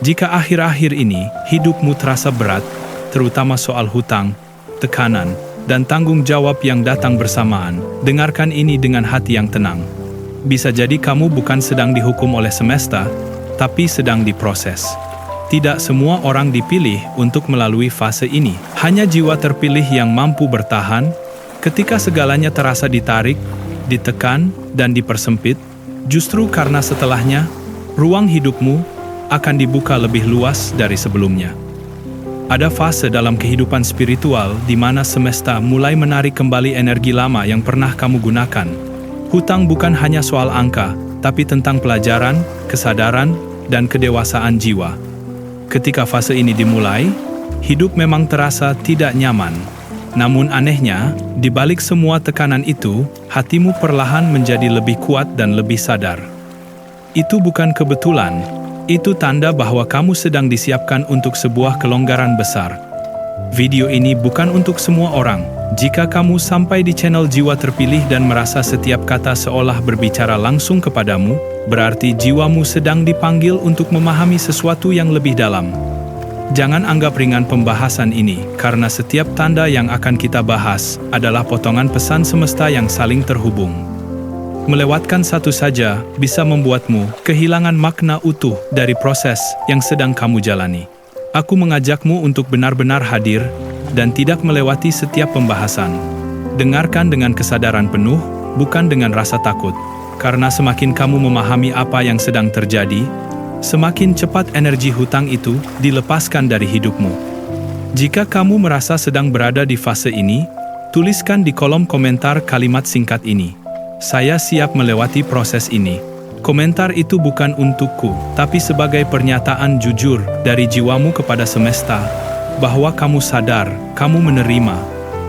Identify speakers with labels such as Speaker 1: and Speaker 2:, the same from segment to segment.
Speaker 1: Jika akhir-akhir ini hidupmu terasa berat, terutama soal hutang, tekanan, dan tanggung jawab yang datang bersamaan, dengarkan ini dengan hati yang tenang. Bisa jadi kamu bukan sedang dihukum oleh semesta, tapi sedang diproses. Tidak semua orang dipilih untuk melalui fase ini. Hanya jiwa terpilih yang mampu bertahan ketika segalanya terasa ditarik, ditekan, dan dipersempit. Justru karena setelahnya, ruang hidupmu akan dibuka lebih luas dari sebelumnya. Ada fase dalam kehidupan spiritual di mana semesta mulai menarik kembali energi lama yang pernah kamu gunakan. Hutang bukan hanya soal angka, tapi tentang pelajaran, kesadaran, dan kedewasaan jiwa. Ketika fase ini dimulai, hidup memang terasa tidak nyaman. Namun anehnya, di balik semua tekanan itu, hatimu perlahan menjadi lebih kuat dan lebih sadar. Itu bukan kebetulan, itu tanda bahwa kamu sedang disiapkan untuk sebuah kelonggaran besar. Video ini bukan untuk semua orang. Jika kamu sampai di channel Jiwa Terpilih dan merasa setiap kata seolah berbicara langsung kepadamu, berarti jiwamu sedang dipanggil untuk memahami sesuatu yang lebih dalam. Jangan anggap ringan pembahasan ini, karena setiap tanda yang akan kita bahas adalah potongan pesan semesta yang saling terhubung. Melewatkan satu saja bisa membuatmu kehilangan makna utuh dari proses yang sedang kamu jalani. Aku mengajakmu untuk benar-benar hadir dan tidak melewati setiap pembahasan. Dengarkan dengan kesadaran penuh, bukan dengan rasa takut. Karena semakin kamu memahami apa yang sedang terjadi, semakin cepat energi hutang itu dilepaskan dari hidupmu. Jika kamu merasa sedang berada di fase ini, tuliskan di kolom komentar kalimat singkat ini. Saya siap melewati proses ini. Komentar itu bukan untukku, tapi sebagai pernyataan jujur dari jiwamu kepada semesta, bahwa kamu sadar, kamu menerima,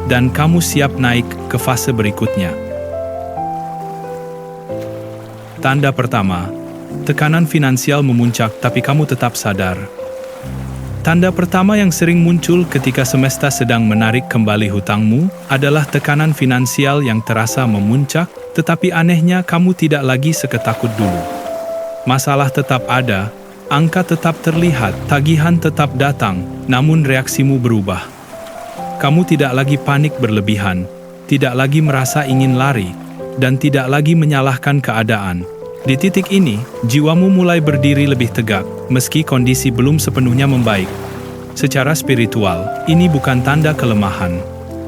Speaker 1: dan kamu siap naik ke fase berikutnya. Tanda pertama, tekanan finansial memuncak tapi kamu tetap sadar. Tanda pertama yang sering muncul ketika semesta sedang menarik kembali hutangmu adalah tekanan finansial yang terasa memuncak, tetapi anehnya kamu tidak lagi seketakut dulu. Masalah tetap ada, angka tetap terlihat, tagihan tetap datang, namun reaksimu berubah. Kamu tidak lagi panik berlebihan, tidak lagi merasa ingin lari, dan tidak lagi menyalahkan keadaan. Di titik ini, jiwamu mulai berdiri lebih tegak, meski kondisi belum sepenuhnya membaik. Secara spiritual, ini bukan tanda kelemahan.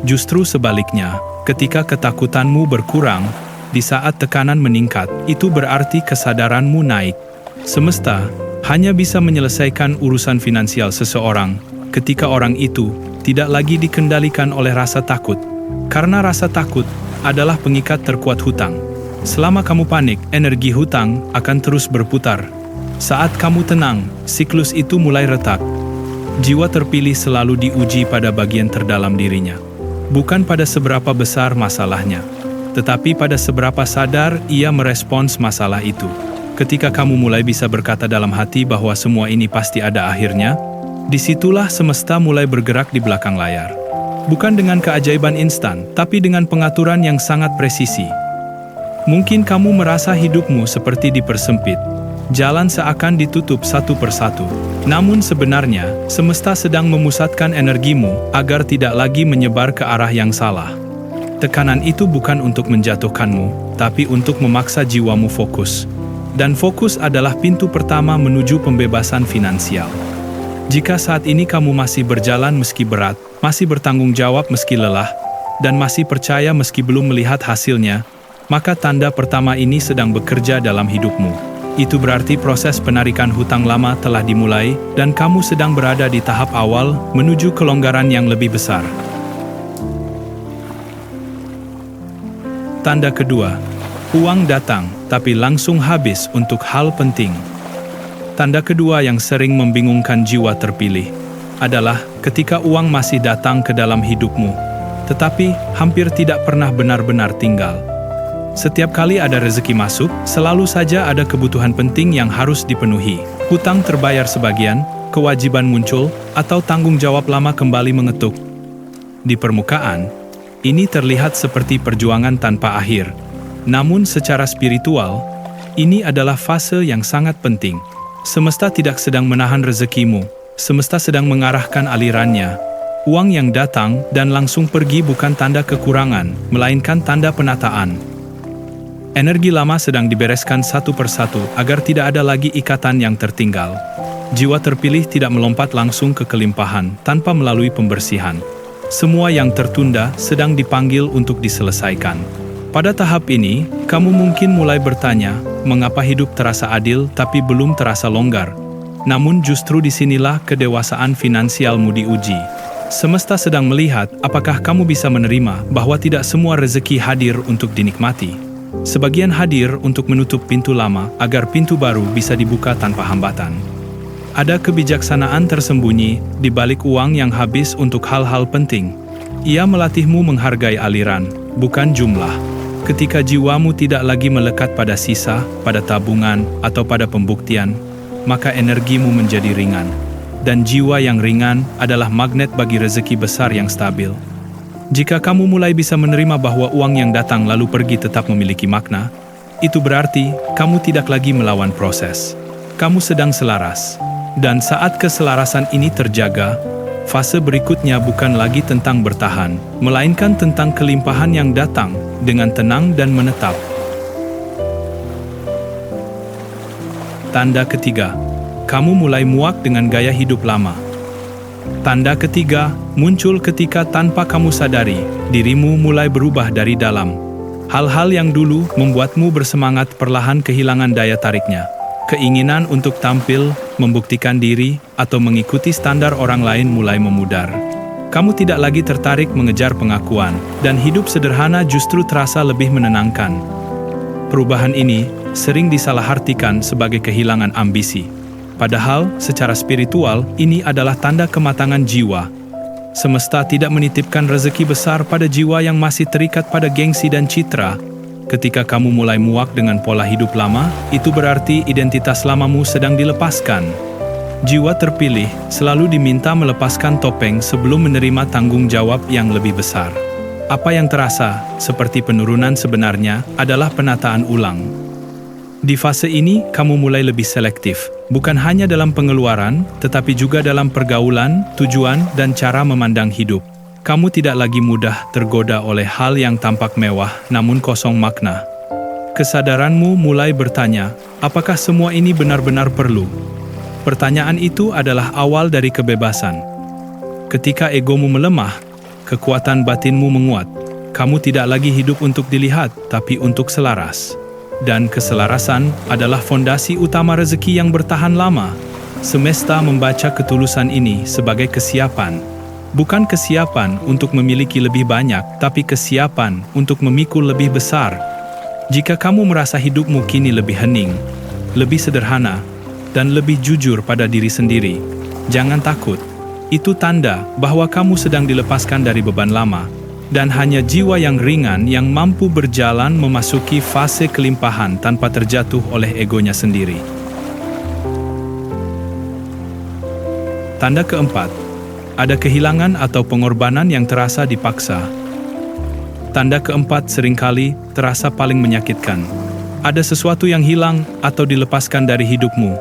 Speaker 1: Justru sebaliknya, ketika ketakutanmu berkurang, di saat tekanan meningkat, itu berarti kesadaranmu naik. Semesta hanya bisa menyelesaikan urusan finansial seseorang ketika orang itu tidak lagi dikendalikan oleh rasa takut. Karena rasa takut adalah pengikat terkuat hutang. Selama kamu panik, energi hutang akan terus berputar. Saat kamu tenang, siklus itu mulai retak. Jiwa terpilih selalu diuji pada bagian terdalam dirinya. Bukan pada seberapa besar masalahnya, tetapi pada seberapa sadar ia merespons masalah itu. Ketika kamu mulai bisa berkata dalam hati bahwa semua ini pasti ada akhirnya, disitulah semesta mulai bergerak di belakang layar. Bukan dengan keajaiban instan, tapi dengan pengaturan yang sangat presisi. Mungkin kamu merasa hidupmu seperti dipersempit. Jalan seakan ditutup satu persatu. Namun sebenarnya, semesta sedang memusatkan energimu agar tidak lagi menyebar ke arah yang salah. Tekanan itu bukan untuk menjatuhkanmu, tapi untuk memaksa jiwamu fokus. Dan fokus adalah pintu pertama menuju pembebasan finansial. Jika saat ini kamu masih berjalan meski berat, masih bertanggung jawab meski lelah, dan masih percaya meski belum melihat hasilnya, maka tanda pertama ini sedang bekerja dalam hidupmu. Itu berarti proses penarikan hutang lama telah dimulai, dan kamu sedang berada di tahap awal menuju kelonggaran yang lebih besar. Tanda kedua, uang datang, tapi langsung habis untuk hal penting. Tanda kedua yang sering membingungkan jiwa terpilih adalah ketika uang masih datang ke dalam hidupmu, tetapi hampir tidak pernah benar-benar tinggal. Setiap kali ada rezeki masuk, selalu saja ada kebutuhan penting yang harus dipenuhi. Hutang terbayar sebagian, kewajiban muncul, atau tanggung jawab lama kembali mengetuk. Di permukaan, ini terlihat seperti perjuangan tanpa akhir. Namun secara spiritual, Ini adalah fase yang sangat penting. Semesta tidak sedang menahan rezekimu, semesta sedang mengarahkan alirannya. Uang yang datang dan langsung pergi bukan tanda kekurangan, melainkan tanda penataan. Energi lama sedang dibereskan satu persatu agar tidak ada lagi ikatan yang tertinggal. Jiwa terpilih tidak melompat langsung ke kelimpahan tanpa melalui pembersihan. Semua yang tertunda sedang dipanggil untuk diselesaikan. Pada tahap ini, kamu mungkin mulai bertanya, mengapa hidup terasa adil tapi belum terasa longgar? Namun justru disinilah kedewasaan finansialmu diuji. Semesta sedang melihat apakah kamu bisa menerima bahwa tidak semua rezeki hadir untuk dinikmati. Sebagian hadir untuk menutup pintu lama agar pintu baru bisa dibuka tanpa hambatan. Ada kebijaksanaan tersembunyi di balik uang yang habis untuk hal-hal penting. Ia melatihmu menghargai aliran, bukan jumlah. Ketika jiwamu tidak lagi melekat pada sisa, pada tabungan, atau pada pembuktian, maka energimu menjadi ringan. Dan jiwa yang ringan adalah magnet bagi rezeki besar yang stabil. Jika kamu mulai bisa menerima bahwa uang yang datang lalu pergi tetap memiliki makna, itu berarti kamu tidak lagi melawan proses. Kamu sedang selaras. Dan saat keselarasan ini terjaga, fase berikutnya bukan lagi tentang bertahan, melainkan tentang kelimpahan yang datang dengan tenang dan menetap. Tanda ketiga, kamu mulai muak dengan gaya hidup lama. Tanda ketiga muncul ketika tanpa kamu sadari, dirimu mulai berubah dari dalam. Hal-hal yang dulu membuatmu bersemangat perlahan kehilangan daya tariknya. Keinginan untuk tampil, membuktikan diri, atau mengikuti standar orang lain mulai memudar. Kamu tidak lagi tertarik mengejar pengakuan, dan hidup sederhana justru terasa lebih menenangkan. Perubahan ini sering disalahartikan sebagai kehilangan ambisi. Padahal, secara spiritual, ini adalah tanda kematangan jiwa. Semesta tidak menitipkan rezeki besar pada jiwa yang masih terikat pada gengsi dan citra. Ketika kamu mulai muak dengan pola hidup lama, itu berarti identitas lamamu sedang dilepaskan. Jiwa terpilih selalu diminta melepaskan topeng sebelum menerima tanggung jawab yang lebih besar. Apa yang terasa seperti penurunan sebenarnya adalah penataan ulang. Di fase ini, kamu mulai lebih selektif, bukan hanya dalam pengeluaran, tetapi juga dalam pergaulan, tujuan, dan cara memandang hidup. Kamu tidak lagi mudah tergoda oleh hal yang tampak mewah namun kosong makna. Kesadaranmu mulai bertanya, apakah semua ini benar-benar perlu? Pertanyaan itu adalah awal dari kebebasan. Ketika egomu melemah, kekuatan batinmu menguat. Kamu tidak lagi hidup untuk dilihat, tapi untuk selaras. Dan keselarasan adalah fondasi utama rezeki yang bertahan lama. Semesta membaca ketulusan ini sebagai kesiapan. Bukan kesiapan untuk memiliki lebih banyak, tapi kesiapan untuk memikul lebih besar. Jika kamu merasa hidupmu kini lebih hening, lebih sederhana, dan lebih jujur pada diri sendiri, jangan takut. Itu tanda bahwa kamu sedang dilepaskan dari beban lama, dan hanya jiwa yang ringan yang mampu berjalan memasuki fase kelimpahan tanpa terjatuh oleh egonya sendiri. Tanda keempat, ada kehilangan atau pengorbanan yang terasa dipaksa. Tanda keempat seringkali terasa paling menyakitkan. Ada sesuatu yang hilang atau dilepaskan dari hidupmu,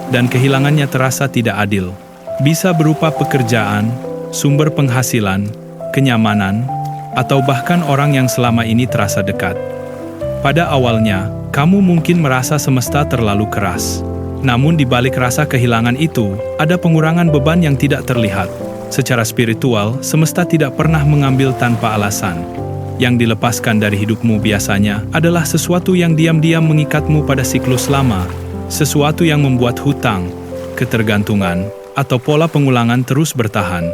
Speaker 1: dan kehilangannya terasa tidak adil. Bisa berupa pekerjaan, sumber penghasilan, kenyamanan, atau bahkan orang yang selama ini terasa dekat. Pada awalnya, kamu mungkin merasa semesta terlalu keras. Namun di balik rasa kehilangan itu, ada pengurangan beban yang tidak terlihat. Secara spiritual, semesta tidak pernah mengambil tanpa alasan. Yang dilepaskan dari hidupmu biasanya adalah sesuatu yang diam-diam mengikatmu pada siklus lama, sesuatu yang membuat hutang, ketergantungan, atau pola pengulangan terus bertahan.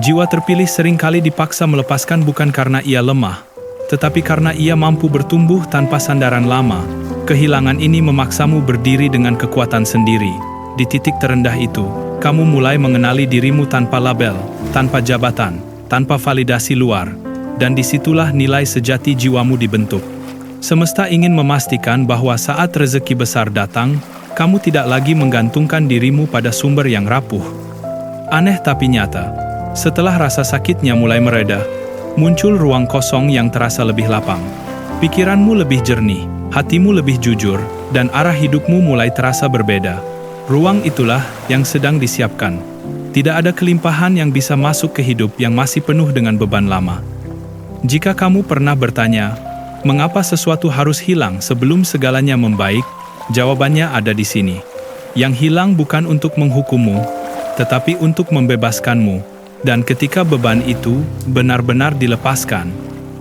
Speaker 1: Jiwa terpilih seringkali dipaksa melepaskan bukan karena ia lemah, tetapi karena ia mampu bertumbuh tanpa sandaran lama. Kehilangan ini memaksamu berdiri dengan kekuatan sendiri. Di titik terendah itu, kamu mulai mengenali dirimu tanpa label, tanpa jabatan, tanpa validasi luar. Dan disitulah nilai sejati jiwamu dibentuk. Semesta ingin memastikan bahwa saat rezeki besar datang, kamu tidak lagi menggantungkan dirimu pada sumber yang rapuh. Aneh tapi nyata, setelah rasa sakitnya mulai mereda, muncul ruang kosong yang terasa lebih lapang. Pikiranmu lebih jernih, hatimu lebih jujur, dan arah hidupmu mulai terasa berbeda. Ruang itulah yang sedang disiapkan. Tidak ada kelimpahan yang bisa masuk ke hidup yang masih penuh dengan beban lama. Jika kamu pernah bertanya, mengapa sesuatu harus hilang sebelum segalanya membaik? Jawabannya ada di sini. Yang hilang bukan untuk menghukummu, tetapi untuk membebaskanmu. Dan ketika beban itu benar-benar dilepaskan,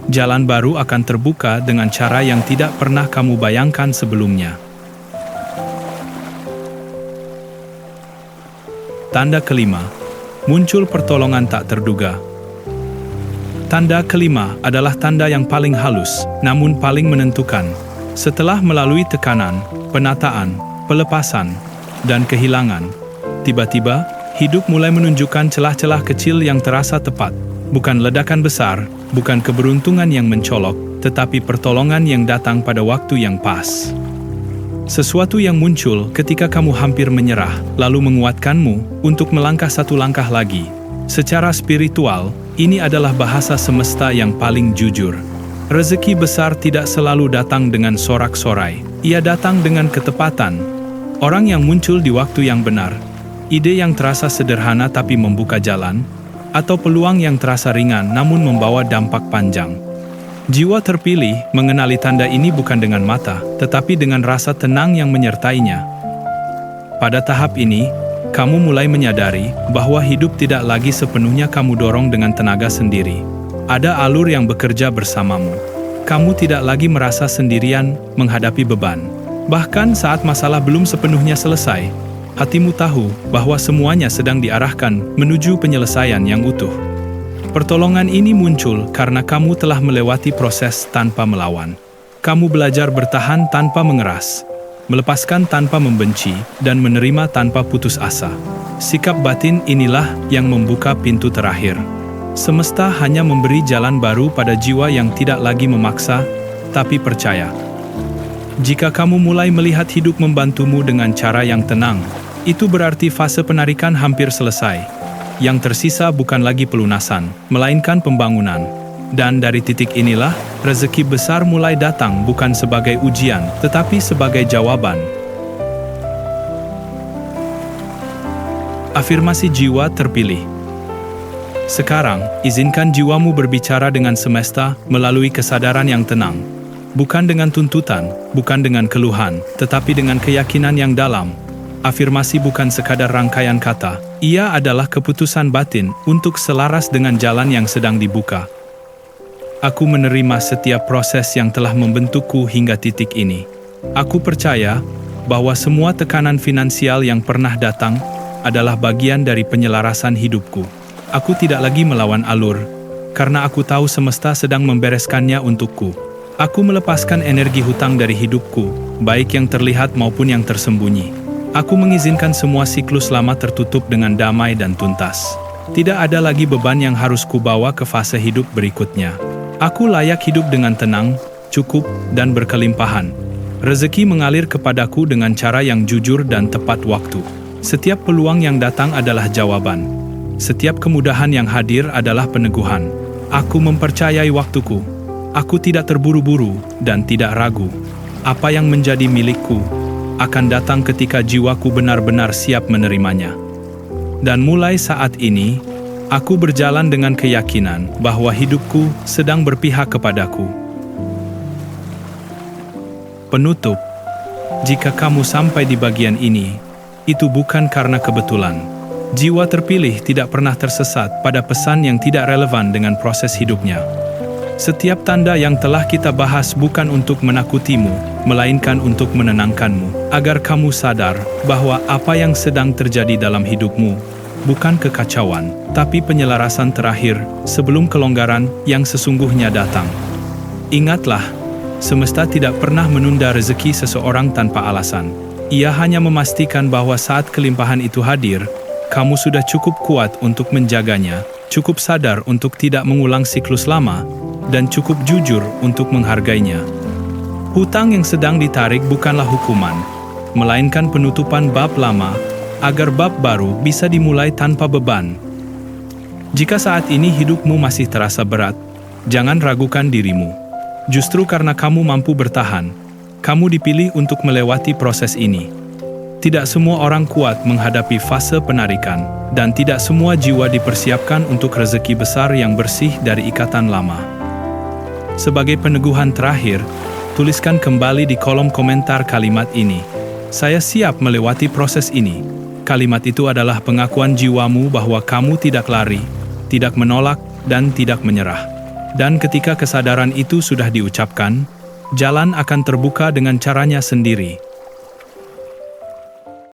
Speaker 1: jalan baru akan terbuka dengan cara yang tidak pernah kamu bayangkan sebelumnya. Tanda kelima, muncul pertolongan tak terduga. Tanda kelima adalah tanda yang paling halus, namun paling menentukan. Setelah melalui tekanan, penataan, pelepasan, dan kehilangan, tiba-tiba, hidup mulai menunjukkan celah-celah kecil yang terasa tepat. Bukan ledakan besar, bukan keberuntungan yang mencolok, tetapi pertolongan yang datang pada waktu yang pas. Sesuatu yang muncul ketika kamu hampir menyerah, lalu menguatkanmu untuk melangkah satu langkah lagi. Secara spiritual, ini adalah bahasa semesta yang paling jujur. Rezeki besar tidak selalu datang dengan sorak-sorai. Ia datang dengan ketepatan. Orang yang muncul di waktu yang benar, ide yang terasa sederhana tapi membuka jalan, atau peluang yang terasa ringan namun membawa dampak panjang. Jiwa terpilih mengenali tanda ini bukan dengan mata, tetapi dengan rasa tenang yang menyertainya. Pada tahap ini, kamu mulai menyadari bahwa hidup tidak lagi sepenuhnya kamu dorong dengan tenaga sendiri. Ada alur yang bekerja bersamamu. Kamu tidak lagi merasa sendirian menghadapi beban. Bahkan saat masalah belum sepenuhnya selesai, hatimu tahu bahwa semuanya sedang diarahkan menuju penyelesaian yang utuh. Pertolongan ini muncul karena kamu telah melewati proses tanpa melawan. Kamu belajar bertahan tanpa mengeras, melepaskan tanpa membenci, dan menerima tanpa putus asa. Sikap batin inilah yang membuka pintu terakhir. Semesta hanya memberi jalan baru pada jiwa yang tidak lagi memaksa, tapi percaya. Jika kamu mulai melihat hidup membantumu dengan cara yang tenang, itu berarti fase penarikan hampir selesai. Yang tersisa bukan lagi pelunasan, melainkan pembangunan. Dan dari titik inilah, rezeki besar mulai datang bukan sebagai ujian, tetapi sebagai jawaban. Afirmasi jiwa terpilih. Sekarang, izinkan jiwamu berbicara dengan semesta melalui kesadaran yang tenang. Bukan dengan tuntutan, bukan dengan keluhan, tetapi dengan keyakinan yang dalam. Afirmasi bukan sekadar rangkaian kata, ia adalah keputusan batin untuk selaras dengan jalan yang sedang dibuka. Aku menerima setiap proses yang telah membentukku hingga titik ini. Aku percaya bahwa semua tekanan finansial yang pernah datang adalah bagian dari penyelarasan hidupku. Aku tidak lagi melawan alur, karena aku tahu semesta sedang membereskannya untukku. Aku melepaskan energi hutang dari hidupku, baik yang terlihat maupun yang tersembunyi. Aku mengizinkan semua siklus lama tertutup dengan damai dan tuntas. Tidak ada lagi beban yang harus kubawa ke fase hidup berikutnya. Aku layak hidup dengan tenang, cukup, dan berkelimpahan. Rezeki mengalir kepadaku dengan cara yang jujur dan tepat waktu. Setiap peluang yang datang adalah jawaban. Setiap kemudahan yang hadir adalah peneguhan. Aku mempercayai waktuku. Aku tidak terburu-buru dan tidak ragu. Apa yang menjadi milikku akan datang ketika jiwaku benar-benar siap menerimanya. Dan mulai saat ini, aku berjalan dengan keyakinan bahwa hidupku sedang berpihak kepadaku. Penutup, jika kamu sampai di bagian ini, itu bukan karena kebetulan. Jiwa terpilih tidak pernah tersesat pada pesan yang tidak relevan dengan proses hidupnya. Setiap tanda yang telah kita bahas bukan untuk menakutimu, melainkan untuk menenangkanmu, agar kamu sadar bahwa apa yang sedang terjadi dalam hidupmu bukan kekacauan, tapi penyelarasan terakhir sebelum kelonggaran yang sesungguhnya datang. Ingatlah, semesta tidak pernah menunda rezeki seseorang tanpa alasan. Ia hanya memastikan bahwa saat kelimpahan itu hadir, kamu sudah cukup kuat untuk menjaganya, cukup sadar untuk tidak mengulang siklus lama, dan cukup jujur untuk menghargainya. Hutang yang sedang ditarik bukanlah hukuman, melainkan penutupan bab lama, agar bab baru bisa dimulai tanpa beban. Jika saat ini hidupmu masih terasa berat, jangan ragukan dirimu. Justru karena kamu mampu bertahan, Kamu dipilih untuk melewati proses ini. Tidak semua orang kuat menghadapi fase penarikan, dan tidak semua jiwa dipersiapkan untuk rezeki besar yang bersih dari ikatan lama. Sebagai peneguhan terakhir, tuliskan kembali di kolom komentar kalimat ini. Saya siap melewati proses ini. Kalimat itu adalah pengakuan jiwamu bahwa kamu tidak lari, tidak menolak, dan tidak menyerah. Dan ketika kesadaran itu sudah diucapkan, jalan akan terbuka dengan caranya sendiri.